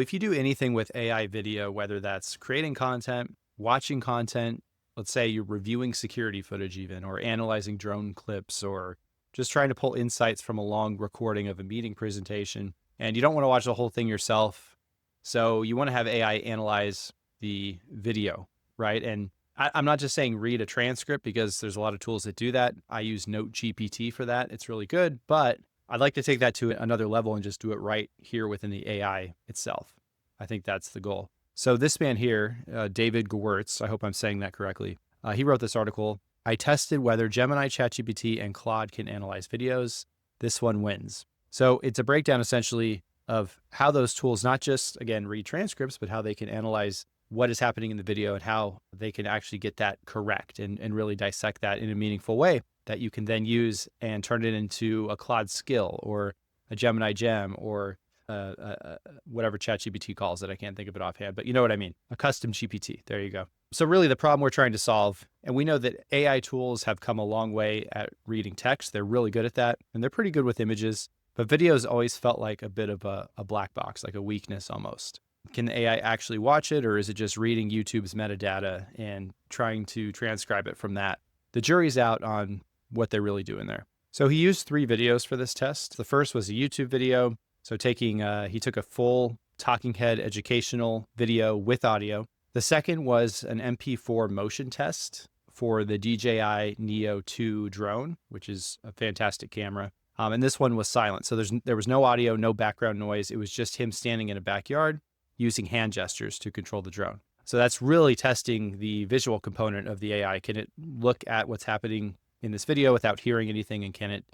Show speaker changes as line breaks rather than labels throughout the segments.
If you do anything with AI video, whether that's creating content, watching content, let's say you're reviewing security footage even, or analyzing drone clips, or just trying to pull insights from a long recording of a meeting presentation, and you don't want to watch the whole thing yourself. So you want to have AI analyze the video, right? And I'm not just saying read a transcript because there's a lot of tools that do that. I use Note GPT for that. It's really good, but I'd like to take that to another level and just do it right here within the AI itself. I think that's the goal. So this man here, David Gewirtz, I hope I'm saying that correctly. He wrote this article. I tested whether Gemini, ChatGPT, and Claude can analyze videos. This one wins. So it's a breakdown essentially of how those tools not just, again, read transcripts, but how they can analyze what is happening in the video and how they can actually get that correct and really dissect that in a meaningful way that you can then use and turn it into a Claude skill or a Gemini gem or whatever ChatGPT calls it. I can't think of it offhand, but you know what I mean. A custom GPT. There you go. So really the problem we're trying to solve, and we know that AI tools have come a long way at reading text. They're really good at that, and they're pretty good with images, but videos always felt like a bit of a black box, like a weakness almost. Can the AI actually watch it, or is it just reading YouTube's metadata and trying to transcribe it from that? The jury's out on what they're really doing there. So he used 3 videos for this test. The first was a YouTube video. So he took a full talking head educational video with audio. The second was an MP4 motion test for the DJI Neo 2 drone, which is a fantastic camera. And this one was silent. So there was no audio, no background noise. It was just him standing in a backyard using hand gestures to control the drone. So that's really testing the visual component of the AI. Can it look at what's happening in this video without hearing anything, and can it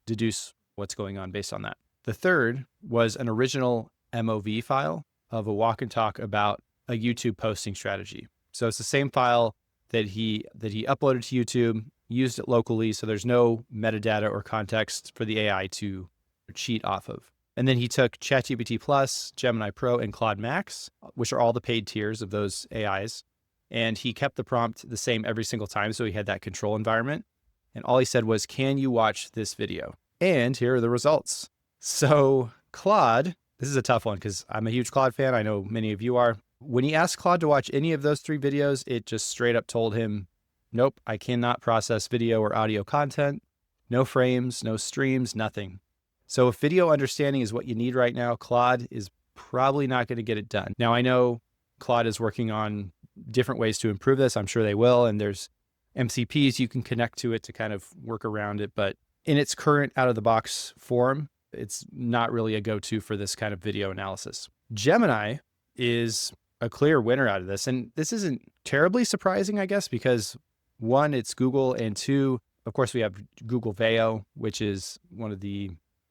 deduce what's going on based on that? The third was an original MOV file of a walk and talk about a YouTube posting strategy. So it's the same file that he uploaded to YouTube, used it locally, so there's no metadata or context for the AI to cheat off of. And then he took ChatGPT Plus, Gemini Pro, and Claude Max, which are all the paid tiers of those AIs. And he kept the prompt the same every single time, so he had that control environment. And all he said was, can you watch this video? And here are the results. So Claude, this is a tough one because I'm a huge Claude fan. I know many of you are. When he asked Claude to watch any of those 3 videos, it just straight up told him, nope, I cannot process video or audio content. No frames, no streams, nothing. So if video understanding is what you need right now, Claude is probably not going to get it done. Now, I know Claude is working on different ways to improve this. I'm sure they will. And there's MCPs you can connect to it to kind of work around it. But in its current out-of-the-box form, it's not really a go-to for this kind of video analysis. Gemini is a clear winner out of this. And this isn't terribly surprising, I guess, because 1, it's Google, and 2, of course, we have Google Veo, which is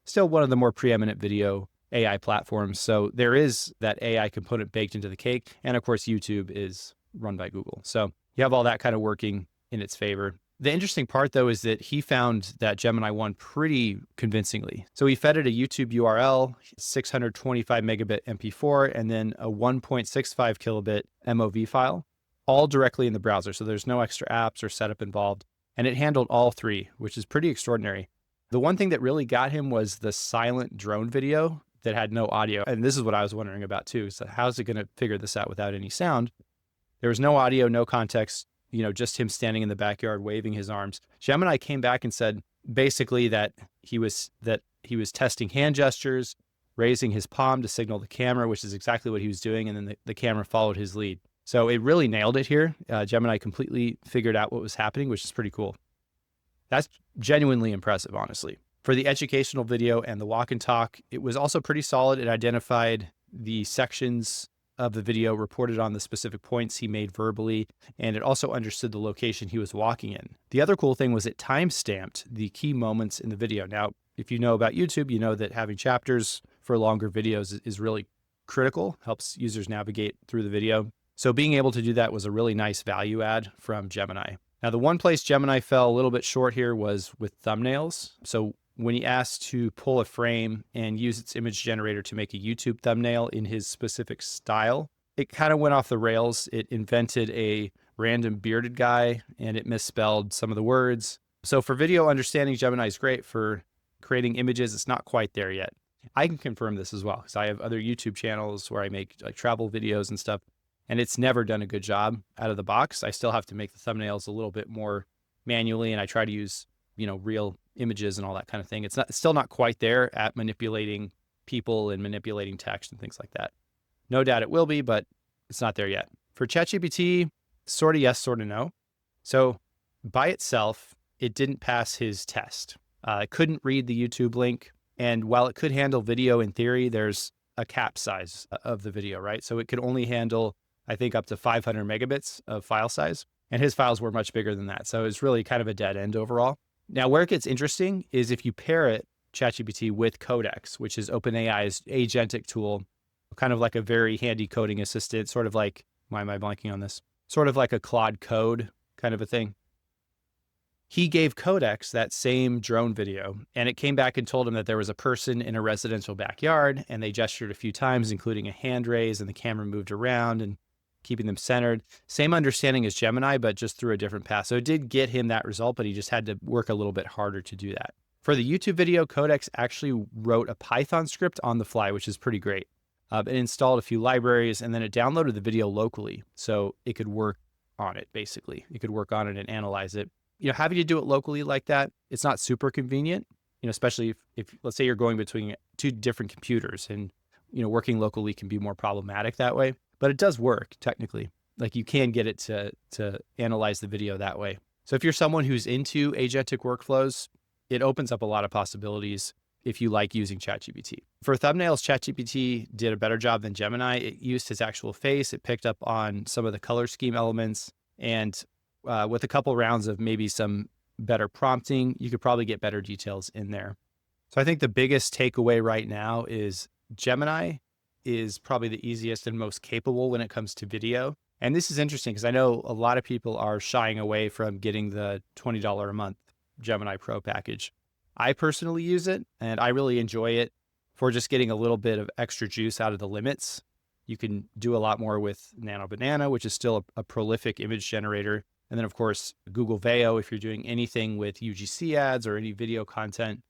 still one of the more preeminent video AI platforms. So there is that AI component baked into the cake. And of course, YouTube is run by Google. So you have all that kind of working in its favor. The interesting part, though, is that he found that Gemini won pretty convincingly. So he fed it a YouTube URL, 625 megabit MP4, and then a 1.65 kilobit MOV file, all directly in the browser. So there's no extra apps or setup involved. And it handled all 3, which is pretty extraordinary. The one thing that really got him was the silent drone video that had no audio. And this is what I was wondering about too. So how's it going to figure this out without any sound? There was no audio, no context, just him standing in the backyard, waving his arms. Gemini came back and said basically that he was testing hand gestures, raising his palm to signal the camera, which is exactly what he was doing. And then the camera followed his lead. So it really nailed it here. Gemini completely figured out what was happening, which is pretty cool. That's genuinely impressive, honestly. For the educational video and the walk and talk, it was also pretty solid. It identified the sections of the video, reported on the specific points he made verbally, and it also understood the location he was walking in. The other cool thing was it time-stamped the key moments in the video. Now, if you know about YouTube, you know that having chapters for longer videos is really critical, helps users navigate through the video. So being able to do that was a really nice value add from Gemini. Now, the one place Gemini fell a little bit short here was with thumbnails. So when he asked to pull a frame and use its image generator to make a YouTube thumbnail in his specific style, it kind of went off the rails. It invented a random bearded guy and it misspelled some of the words. So for video understanding, Gemini is great. For creating images, it's not quite there yet. I can confirm this as well because I have other YouTube channels where I make like travel videos and stuff, and it's never done a good job out of the box. I still have to make the thumbnails a little bit more manually, and I try to use, real images and all that kind of thing. It's still not quite there at manipulating people and manipulating text and things like that. No doubt it will be, but it's not there yet. For ChatGPT, sort of yes, sort of no. So by itself, it didn't pass his test. It couldn't read the YouTube link. And while it could handle video in theory, there's a cap size of the video, right? So it could only handle, I think, up to 500 megabits of file size. And his files were much bigger than that. So it's really kind of a dead end overall. Now, where it gets interesting is if you pair it, ChatGPT, with Codex, which is OpenAI's agentic tool, kind of like a very handy coding assistant, sort of like, why am I blanking on this? Sort of like a Claude Code kind of a thing. He gave Codex that same drone video, and it came back and told him that there was a person in a residential backyard, and they gestured a few times, including a hand raise, and the camera moved around and keeping them centered. Same understanding as Gemini, but just through a different path. So it did get him that result, but he just had to work a little bit harder to do that. For the YouTube video, Codex actually wrote a Python script on the fly, which is pretty great. It installed a few libraries, and then it downloaded the video locally, so it could work on it, basically. It could work on it and analyze it. Having to do it locally like that, it's not super convenient, especially if let's say you're going between two different computers, and, working locally can be more problematic that way. But it does work technically. Like, you can get it to analyze the video that way. So if you're someone who's into agentic workflows, it opens up a lot of possibilities if you like using ChatGPT. For thumbnails, ChatGPT did a better job than Gemini. It used his actual face. It picked up on some of the color scheme elements, and with a couple rounds of maybe some better prompting, you could probably get better details in there. So I think the biggest takeaway right now is Gemini is probably the easiest and most capable when it comes to video. And this is interesting because I know a lot of people are shying away from getting the $20 a month Gemini Pro package. I personally use it, and I really enjoy it for just getting a little bit of extra juice out of the limits. You can do a lot more with Nano Banana, which is still a prolific image generator. And then, of course, Google Veo, if you're doing anything with UGC ads or any video content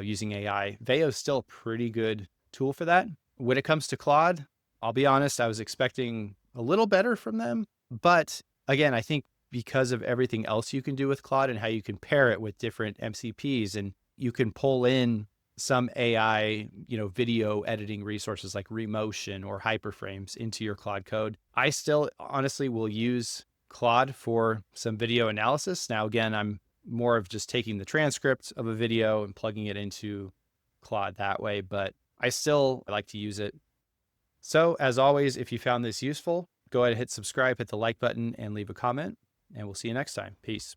using AI. Veo is still a pretty good tool for that. When it comes to Claude, I'll be honest, I was expecting a little better from them. But again, I think because of everything else you can do with Claude and how you can pair it with different MCPs, and you can pull in some AI, video editing resources like Remotion or Hyperframes into your Claude code. I still honestly will use Claude for some video analysis. Now, again, I'm more of just taking the transcript of a video and plugging it into Claude that way, but I still like to use it. So as always, if you found this useful, go ahead and hit subscribe, hit the like button, and leave a comment, and we'll see you next time. Peace.